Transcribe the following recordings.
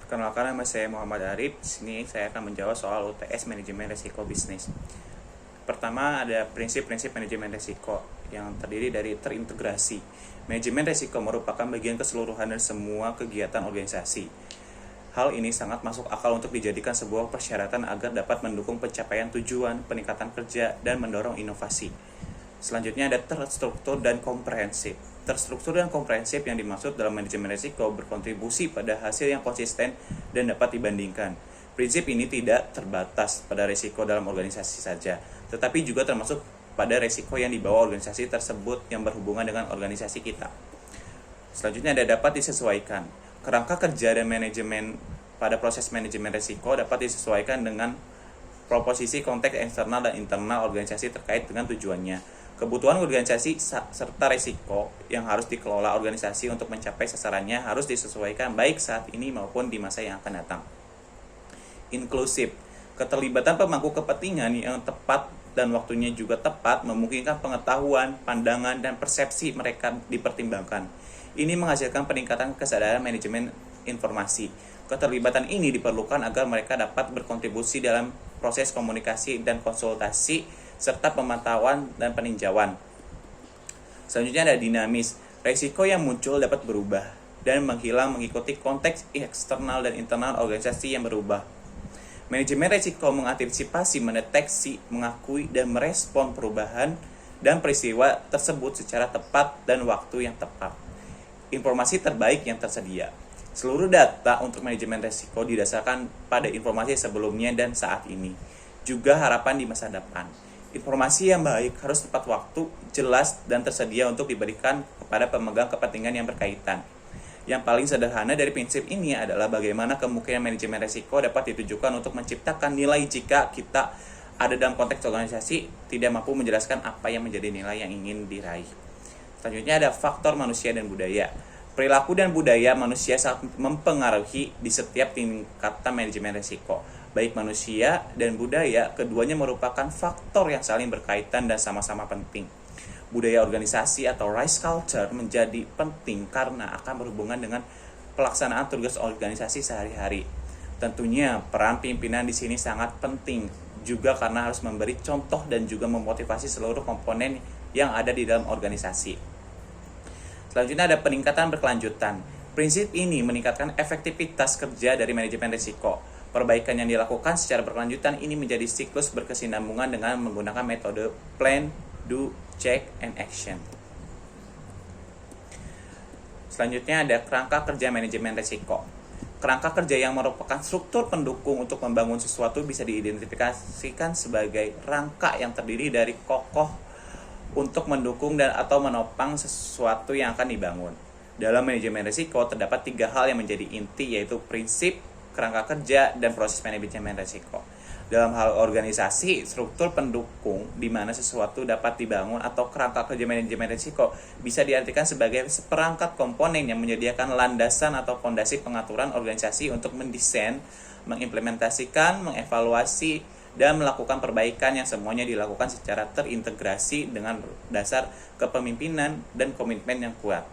Perkenalkan, nama saya Muhammad Arif. Di sini saya akan menjawab soal UTS Manajemen Risiko Bisnis. Pertama, ada prinsip-prinsip manajemen risiko yang terdiri dari terintegrasi. Manajemen risiko merupakan bagian keseluruhan dari semua kegiatan organisasi. Hal ini sangat masuk akal untuk dijadikan sebuah persyaratan agar dapat mendukung pencapaian tujuan, peningkatan kerja, dan mendorong inovasi. Selanjutnya ada terstruktur dan komprehensif. Terstruktur dan komprehensif yang dimaksud dalam manajemen risiko berkontribusi pada hasil yang konsisten dan dapat dibandingkan. Prinsip ini tidak terbatas pada risiko dalam organisasi saja, tetapi juga termasuk pada risiko yang dibawa organisasi tersebut yang berhubungan dengan organisasi kita. Selanjutnya ada dapat disesuaikan. Kerangka kerja dan manajemen pada proses manajemen risiko dapat disesuaikan dengan proposisi konteks eksternal dan internal organisasi terkait dengan tujuannya, kebutuhan organisasi serta risiko yang harus dikelola organisasi untuk mencapai sasarannya harus disesuaikan baik saat ini maupun di masa yang akan datang. Inklusif. Keterlibatan pemangku kepentingan yang tepat dan waktunya juga tepat memungkinkan pengetahuan, pandangan, dan persepsi mereka dipertimbangkan. Ini menghasilkan peningkatan kesadaran manajemen informasi. Keterlibatan ini diperlukan agar mereka dapat berkontribusi dalam proses komunikasi dan konsultasi serta pemantauan dan peninjauan. Selanjutnya ada dinamis. Risiko yang muncul dapat berubah dan menghilang mengikuti konteks eksternal dan internal organisasi yang berubah. Manajemen risiko mengantisipasi, mendeteksi, mengakui, dan merespon perubahan dan peristiwa tersebut secara tepat dan waktu yang tepat. Informasi terbaik yang tersedia. Seluruh data untuk manajemen risiko didasarkan pada informasi sebelumnya dan saat ini, juga harapan di masa depan. Informasi yang baik harus tepat waktu, jelas, dan tersedia untuk diberikan kepada pemegang kepentingan yang berkaitan. Yang paling sederhana dari prinsip ini adalah bagaimana kemungkinan manajemen risiko dapat ditujukan untuk menciptakan nilai jika kita ada dalam konteks organisasi tidak mampu menjelaskan apa yang menjadi nilai yang ingin diraih. Selanjutnya ada faktor manusia dan budaya. Perilaku dan budaya manusia sangat mempengaruhi di setiap tingkatan manajemen risiko. Baik manusia dan budaya, keduanya merupakan faktor yang saling berkaitan dan sama-sama penting. Budaya organisasi atau risk culture menjadi penting karena akan berhubungan dengan pelaksanaan tugas organisasi sehari-hari. Tentunya peran pimpinan di sini sangat penting juga karena harus memberi contoh dan juga memotivasi seluruh komponen yang ada di dalam organisasi. Selanjutnya ada peningkatan berkelanjutan. Prinsip ini meningkatkan efektivitas kerja dari manajemen risiko. Perbaikan yang dilakukan secara berkelanjutan ini menjadi siklus berkesinambungan dengan menggunakan metode plan, do, check, and action. Selanjutnya ada kerangka kerja manajemen risiko. Kerangka kerja yang merupakan struktur pendukung untuk membangun sesuatu bisa diidentifikasikan sebagai rangka yang terdiri dari kokoh untuk mendukung dan atau menopang sesuatu yang akan dibangun. Dalam manajemen risiko terdapat 3 hal yang menjadi inti, yaitu prinsip, kerangka kerja, dan proses manajemen risiko. Dalam hal organisasi, struktur pendukung di mana sesuatu dapat dibangun atau kerangka kerja manajemen risiko bisa diartikan sebagai seperangkat komponen yang menyediakan landasan atau fondasi pengaturan organisasi untuk mendesain, mengimplementasikan, mengevaluasi, dan melakukan perbaikan yang semuanya dilakukan secara terintegrasi dengan dasar kepemimpinan dan komitmen yang kuat.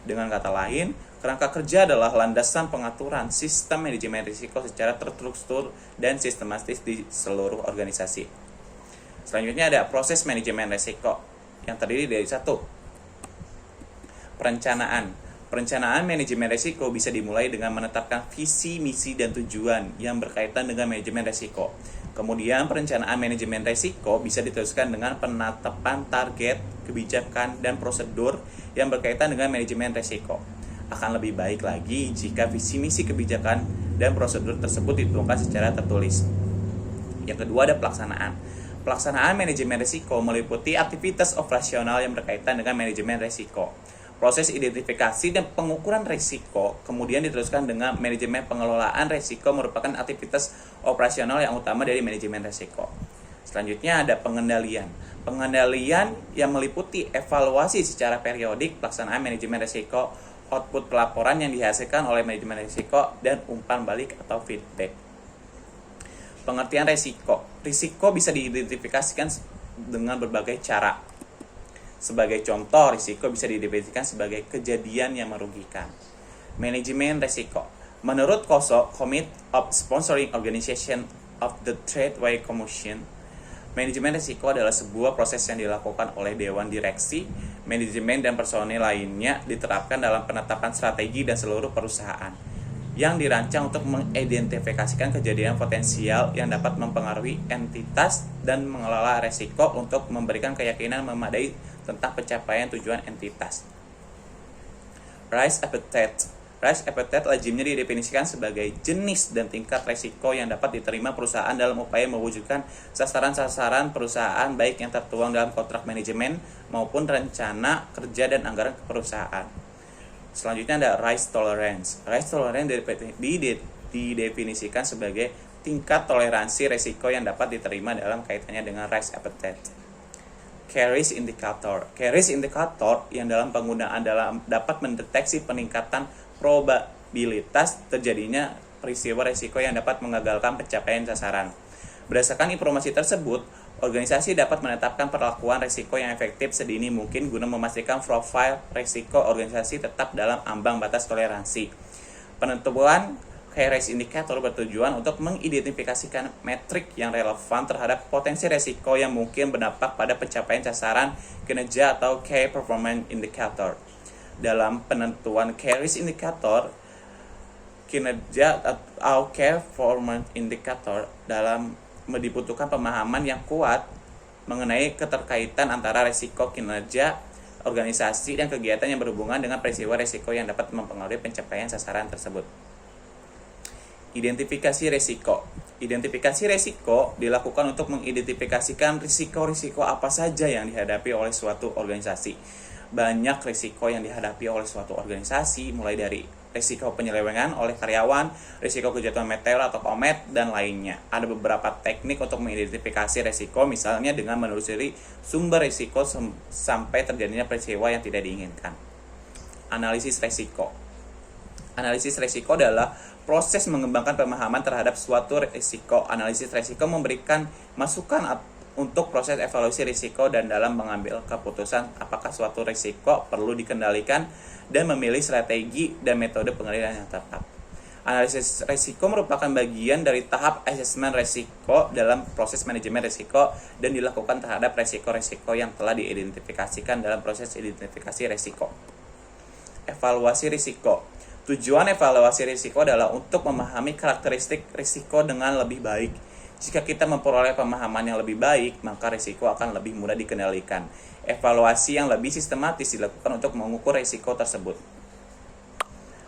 Dengan kata lain, kerangka kerja adalah landasan pengaturan sistem manajemen risiko secara terstruktur dan sistematis di seluruh organisasi. Selanjutnya ada proses manajemen risiko yang terdiri dari 1. Perencanaan. Perencanaan manajemen risiko bisa dimulai dengan menetapkan visi, misi, dan tujuan yang berkaitan dengan manajemen risiko. Kemudian perencanaan manajemen risiko bisa diteruskan dengan penetapan target, kebijakan, dan prosedur yang berkaitan dengan manajemen risiko. Akan lebih baik lagi jika visi misi kebijakan dan prosedur tersebut dituangkan secara tertulis. Yang kedua ada pelaksanaan. Pelaksanaan manajemen risiko meliputi aktivitas operasional yang berkaitan dengan manajemen risiko. Proses identifikasi dan pengukuran risiko kemudian diteruskan dengan manajemen pengelolaan risiko merupakan aktivitas operasional yang utama dari manajemen risiko. Selanjutnya ada pengendalian. Pengendalian yang meliputi evaluasi secara periodik pelaksanaan manajemen risiko, output pelaporan yang dihasilkan oleh manajemen risiko, dan umpan balik atau feedback. Pengertian risiko. Risiko bisa diidentifikasikan dengan berbagai cara. Sebagai contoh, risiko bisa didefinisikan sebagai kejadian yang merugikan. Manajemen risiko. Menurut COSO, Committee of Sponsoring Organization of the Tradeway Commission, manajemen risiko adalah sebuah proses yang dilakukan oleh Dewan Direksi, manajemen dan personil lainnya diterapkan dalam penetapan strategi dan seluruh perusahaan yang dirancang untuk mengidentifikasikan kejadian potensial yang dapat mempengaruhi entitas dan mengelola risiko untuk memberikan keyakinan memadai tentang pencapaian tujuan entitas. Risk appetite lazimnya didefinisikan sebagai jenis dan tingkat risiko yang dapat diterima perusahaan dalam upaya mewujudkan sasaran-sasaran perusahaan baik yang tertuang dalam kontrak manajemen maupun rencana kerja dan anggaran perusahaan. Selanjutnya ada risk tolerance. Risk tolerance didefinisikan sebagai tingkat toleransi risiko yang dapat diterima dalam kaitannya dengan risk appetite. Carries indicator. Carries indicator yang dalam penggunaan dapat mendeteksi peningkatan probabilitas terjadinya peristiwa risiko yang dapat mengagalkan pencapaian sasaran. Berdasarkan informasi tersebut, organisasi dapat menetapkan perlakuan risiko yang efektif sedini mungkin guna memastikan profil risiko organisasi tetap dalam ambang batas toleransi. Penentuan key risk indicator bertujuan untuk mengidentifikasikan metrik yang relevan terhadap potensi risiko yang mungkin berdampak pada pencapaian sasaran kinerja atau key performance indicator. Dalam penentuan key risk indicator, kinerja atau key performance indicator dibutuhkan pemahaman yang kuat mengenai keterkaitan antara risiko kinerja organisasi dan kegiatan yang berhubungan dengan peristiwa risiko yang dapat mempengaruhi pencapaian sasaran tersebut. Identifikasi risiko. Identifikasi risiko dilakukan untuk mengidentifikasikan risiko-risiko apa saja yang dihadapi oleh suatu organisasi. Banyak risiko yang dihadapi oleh suatu organisasi, mulai dari risiko penyelewengan oleh karyawan, risiko kejatuhan meteor atau komet, dan lainnya. Ada beberapa teknik untuk mengidentifikasi risiko, misalnya dengan menelusuri sumber risiko sampai terjadinya peristiwa yang tidak diinginkan. Analisis risiko. Analisis risiko adalah proses mengembangkan pemahaman terhadap suatu risiko. Analisis risiko memberikan masukan untuk proses evaluasi risiko dan dalam mengambil keputusan apakah suatu risiko perlu dikendalikan dan memilih strategi dan metode pengendalian yang tepat. Analisis risiko merupakan bagian dari tahap asesmen risiko dalam proses manajemen risiko dan dilakukan terhadap risiko-risiko yang telah diidentifikasikan dalam proses identifikasi risiko. Evaluasi risiko. Tujuan evaluasi risiko adalah untuk memahami karakteristik risiko dengan lebih baik. Jika kita memperoleh pemahaman yang lebih baik, maka risiko akan lebih mudah dikendalikan. Evaluasi yang lebih sistematis dilakukan untuk mengukur risiko tersebut.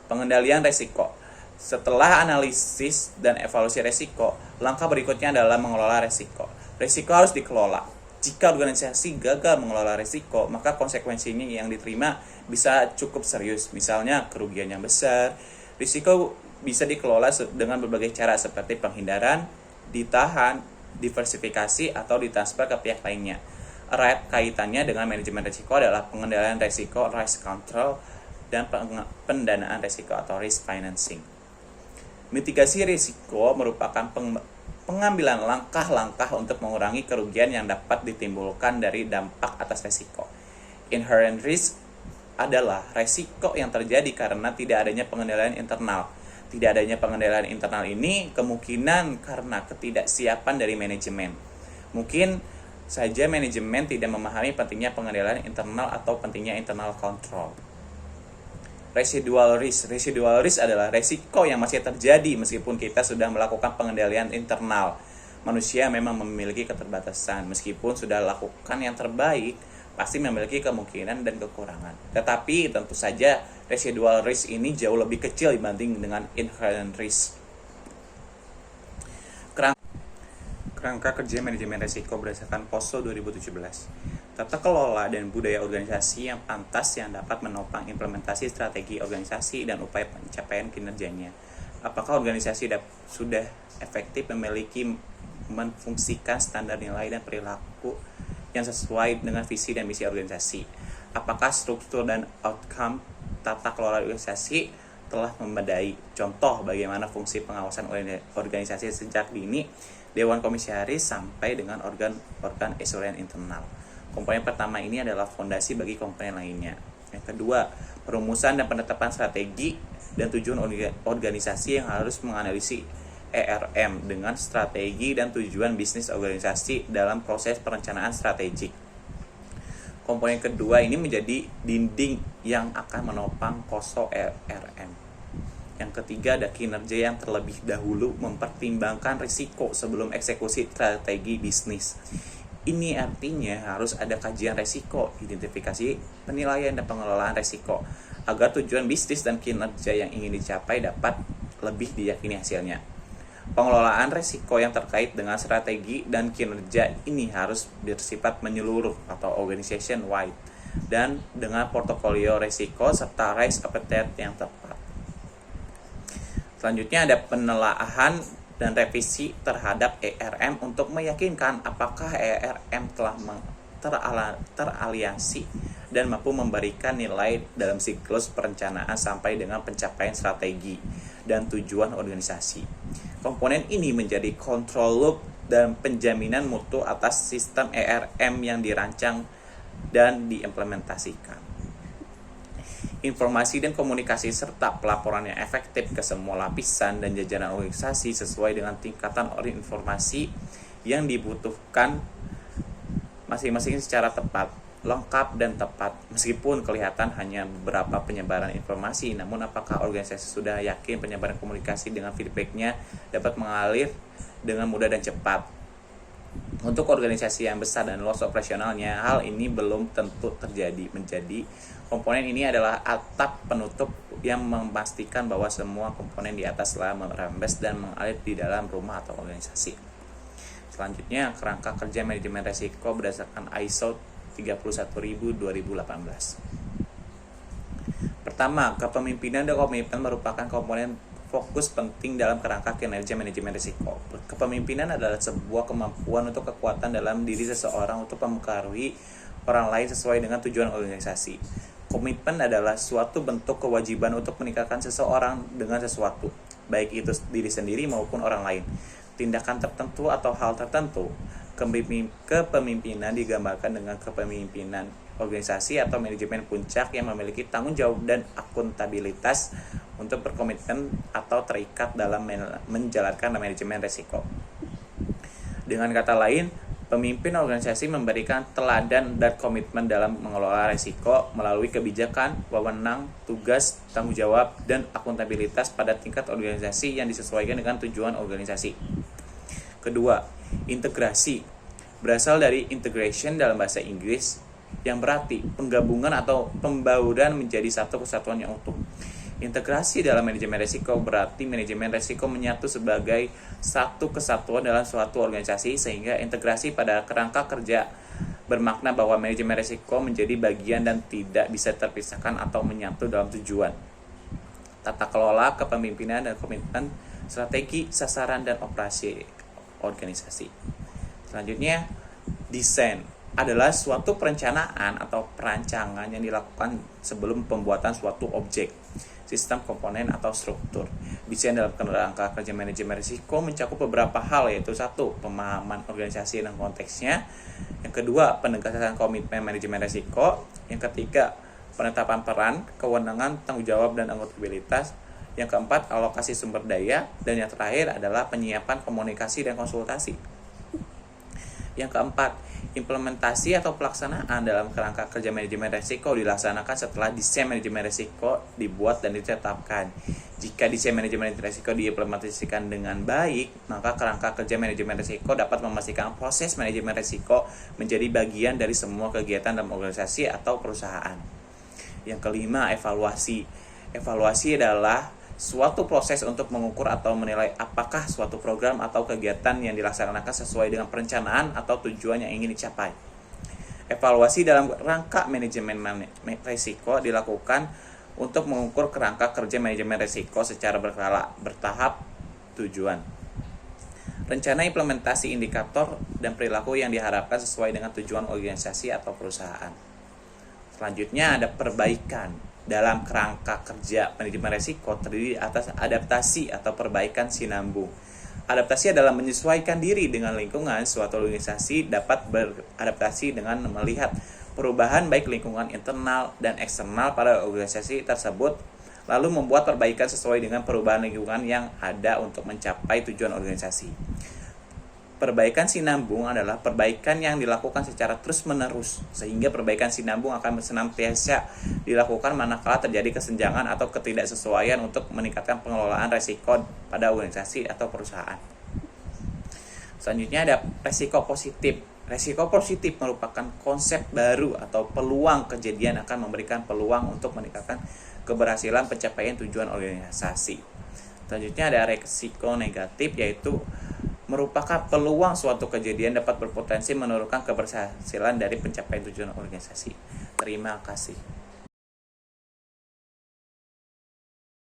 Pengendalian risiko. Setelah analisis dan evaluasi risiko, langkah berikutnya adalah mengelola risiko. Risiko harus dikelola. Jika organisasi gagal mengelola risiko, maka konsekuensinya yang diterima bisa cukup serius. Misalnya kerugian yang besar. Risiko bisa dikelola dengan berbagai cara seperti penghindaran, ditahan, diversifikasi, atau ditransfer ke pihak lainnya. Erat kaitannya dengan manajemen risiko adalah pengendalian risiko, risk control, dan pendanaan risiko atau risk financing. Mitigasi risiko merupakan pengambilan langkah-langkah untuk mengurangi kerugian yang dapat ditimbulkan dari dampak atas risiko. Inherent risk adalah risiko yang terjadi karena tidak adanya pengendalian internal. Tidak adanya pengendalian internal ini kemungkinan karena ketidaksiapan dari manajemen. Mungkin saja manajemen tidak memahami pentingnya pengendalian internal atau pentingnya internal control. Residual risk. Residual risk adalah risiko yang masih terjadi meskipun kita sudah melakukan pengendalian internal. Manusia memang memiliki keterbatasan. Meskipun sudah lakukan yang terbaik, pasti memiliki kemungkinan dan kekurangan. Tetapi tentu saja residual risk ini jauh lebih kecil dibanding dengan inherent risk. Kerangka kerja manajemen risiko berdasarkan POSO 2017. Tata kelola dan budaya organisasi yang pantas yang dapat menopang implementasi strategi organisasi dan upaya pencapaian kinerjanya. Apakah organisasi sudah efektif memfungsikan standar nilai dan perilaku yang sesuai dengan visi dan misi organisasi? Apakah struktur dan outcome tata kelola organisasi telah memadai? Contoh, bagaimana fungsi pengawasan organisasi sejak dini, Dewan Komisaris sampai dengan organ eselon internal. Komponen pertama ini adalah fondasi bagi komponen lainnya. Yang kedua, perumusan dan penetapan strategi dan tujuan organisasi yang harus menganalisis ERM dengan strategi dan tujuan bisnis organisasi dalam proses perencanaan strategik. Komponen kedua ini menjadi dinding yang akan menopang KOSO ERM. Yang ketiga ada kinerja yang terlebih dahulu mempertimbangkan risiko sebelum eksekusi strategi bisnis. Ini artinya harus ada kajian risiko, identifikasi, penilaian, dan pengelolaan risiko agar tujuan bisnis dan kinerja yang ingin dicapai dapat lebih diyakini hasilnya. Pengelolaan risiko yang terkait dengan strategi dan kinerja ini harus bersifat menyeluruh atau organization wide dan dengan portofolio risiko serta risk appetite yang tepat. Selanjutnya ada penelaahan dan revisi terhadap ERM untuk meyakinkan apakah ERM telah teraliansi dan mampu memberikan nilai dalam siklus perencanaan sampai dengan pencapaian strategi dan tujuan organisasi. Komponen ini menjadi control loop dan penjaminan mutu atas sistem ERM yang dirancang dan diimplementasikan. Informasi dan komunikasi serta pelaporan yang efektif ke semua lapisan dan jajaran organisasi sesuai dengan tingkatan informasi yang dibutuhkan masing-masing secara tepat, lengkap dan tepat. Meskipun kelihatan hanya beberapa penyebaran informasi, namun apakah organisasi sudah yakin penyebaran komunikasi dengan feedbacknya dapat mengalir dengan mudah dan cepat? Untuk organisasi yang besar dan luas operasionalnya, hal ini belum tentu terjadi. Menjadi komponen ini adalah atap penutup yang memastikan bahwa semua komponen di atas telah merembes dan mengalir di dalam rumah atau organisasi. Selanjutnya, kerangka kerja manajemen risiko berdasarkan ISO 31000/2018. Pertama, kepemimpinan dan komitmen merupakan komponen fokus penting dalam kerangka kinerja manajemen risiko. Kepemimpinan adalah sebuah kemampuan untuk kekuatan dalam diri seseorang untuk mempengaruhi orang lain sesuai dengan tujuan organisasi. Komitmen adalah suatu bentuk kewajiban untuk meningkatkan seseorang dengan sesuatu, baik itu diri sendiri maupun orang lain. Tindakan tertentu atau hal tertentu. Kepemimpinan digambarkan dengan kepemimpinan organisasi atau manajemen puncak yang memiliki tanggung jawab dan akuntabilitas untuk berkomitmen atau terikat dalam menjalankan manajemen risiko. Dengan kata lain, pemimpin organisasi memberikan teladan dan komitmen dalam mengelola risiko melalui kebijakan, wewenang, tugas, tanggung jawab, dan akuntabilitas pada tingkat organisasi yang disesuaikan dengan tujuan organisasi. Kedua, integrasi berasal dari integration dalam bahasa Inggris yang berarti penggabungan atau pembauran menjadi satu kesatuan yang utuh. Integrasi dalam manajemen risiko berarti manajemen risiko menyatu sebagai satu kesatuan dalam suatu organisasi, sehingga integrasi pada kerangka kerja bermakna bahwa manajemen risiko menjadi bagian dan tidak bisa terpisahkan atau menyatu dalam tujuan, tata kelola, kepemimpinan, dan komitmen, strategi, sasaran, dan operasi organisasi. Selanjutnya, desain adalah suatu perencanaan atau perancangan yang dilakukan sebelum pembuatan suatu objek, sistem, komponen, atau struktur. Desain dalam kerangka kerja manajemen risiko mencakup beberapa hal, yaitu satu, pemahaman organisasi dan konteksnya. Yang kedua, penegasan komitmen manajemen risiko. Yang ketiga, penetapan peran, kewenangan, tanggung jawab, dan akuntabilitas. Yang keempat, alokasi sumber daya. Dan yang terakhir adalah penyiapan komunikasi dan konsultasi. Yang keempat, implementasi atau pelaksanaan dalam kerangka kerja manajemen risiko dilaksanakan setelah desain manajemen risiko dibuat dan ditetapkan. Jika desain manajemen risiko diimplementasikan dengan baik, maka kerangka kerja manajemen risiko dapat memastikan proses manajemen risiko menjadi bagian dari semua kegiatan dalam organisasi atau perusahaan. Yang kelima, evaluasi. Evaluasi adalah suatu proses untuk mengukur atau menilai apakah suatu program atau kegiatan yang dilaksanakan sesuai dengan perencanaan atau tujuan yang ingin dicapai. Evaluasi dalam rangka manajemen risiko dilakukan untuk mengukur kerangka kerja manajemen risiko secara berkala, bertahap, tujuan. Rencana implementasi indikator dan perilaku yang diharapkan sesuai dengan tujuan organisasi atau perusahaan. Selanjutnya ada perbaikan. Dalam kerangka kerja manajemen risiko terdiri atas adaptasi atau perbaikan sinambung. Adaptasi adalah menyesuaikan diri dengan lingkungan. Suatu organisasi dapat beradaptasi dengan melihat perubahan baik lingkungan internal dan eksternal pada organisasi tersebut, lalu membuat perbaikan sesuai dengan perubahan lingkungan yang ada untuk mencapai tujuan organisasi. Perbaikan sinambung adalah perbaikan yang dilakukan secara terus-menerus, sehingga perbaikan sinambung akan senantiasa dilakukan manakala terjadi kesenjangan atau ketidaksesuaian untuk meningkatkan pengelolaan resiko pada organisasi atau perusahaan. Selanjutnya ada resiko positif. Resiko positif merupakan konsep baru atau peluang kejadian akan memberikan peluang untuk meningkatkan keberhasilan pencapaian tujuan organisasi. Selanjutnya ada resiko negatif, yaitu merupakan peluang suatu kejadian dapat berpotensi menurunkan keberhasilan dari pencapaian tujuan organisasi. Terima kasih.